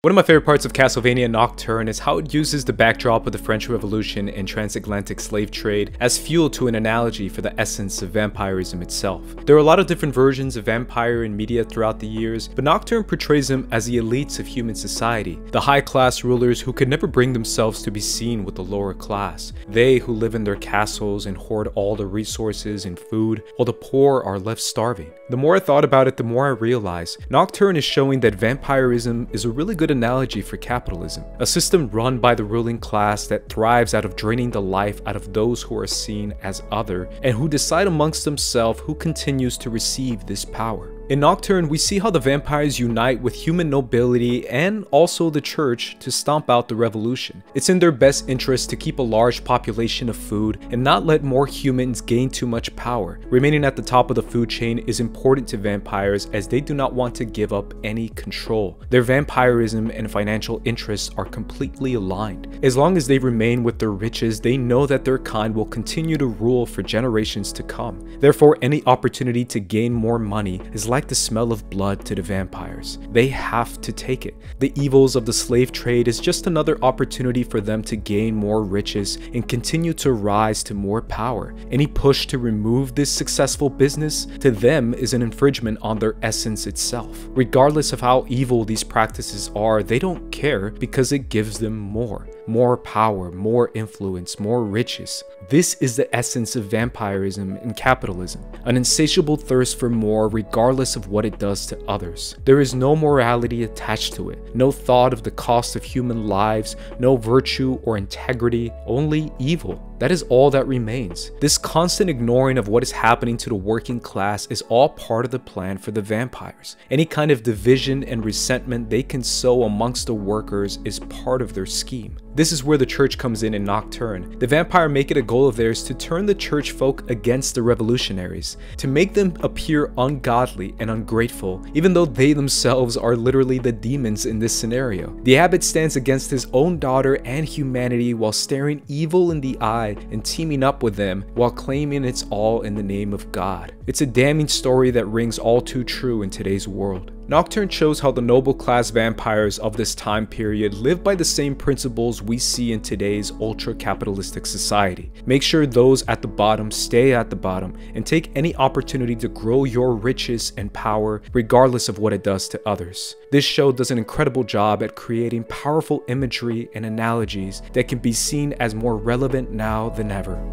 One of my favorite parts of Castlevania Nocturne is how it uses the backdrop of the French Revolution and transatlantic slave trade as fuel to an analogy for the essence of vampirism itself. There are a lot of different versions of vampire in media throughout the years, but Nocturne portrays them as the elites of human society, the high-class rulers who could never bring themselves to be seen with the lower class, they who live in their castles and hoard all the resources and food, while the poor are left starving. The more I thought about it, the more I realized Nocturne is showing that vampirism is a really good analogy for capitalism, a system run by the ruling class that thrives out of draining the life out of those who are seen as other and who decide amongst themselves who continues to receive this power. In Nocturne, we see how the vampires unite with human nobility and also the church to stomp out the revolution. It's in their best interest to keep a large population of food and not let more humans gain too much power. Remaining at the top of the food chain is important to vampires as they do not want to give up any control. Their vampirism and financial interests are completely aligned. As long as they remain with their riches, they know that their kind will continue to rule for generations to come. Therefore, any opportunity to gain more money is like the smell of blood to the vampires. They have to take it. The evils of the slave trade is just another opportunity for them to gain more riches and continue to rise to more power. Any push to remove this successful business to them is an infringement on their essence itself. Regardless of how evil these practices are, they don't care because it gives them more power, more influence, more riches. This is the essence of vampirism and capitalism, an insatiable thirst for more regardless of what it does to others. There is no morality attached to it, no thought of the cost of human lives, no virtue or integrity, only evil. That is all that remains. This constant ignoring of what is happening to the working class is all part of the plan for the vampires. Any kind of division and resentment they can sow amongst the workers is part of their scheme. This is where the church comes in Nocturne. The vampire make it a goal of theirs to turn the church folk against the revolutionaries, to make them appear ungodly and ungrateful, even though they themselves are literally the demons in this scenario. The abbot stands against his own daughter and humanity while staring evil in the eye and teaming up with them while claiming it's all in the name of God. It's a damning story that rings all too true in today's world. Nocturne shows how the noble class vampires of this time period live by the same principles we see in today's ultra-capitalistic society. Make sure those at the bottom stay at the bottom and take any opportunity to grow your riches and power regardless of what it does to others. This show does an incredible job at creating powerful imagery and analogies that can be seen as more relevant now than ever.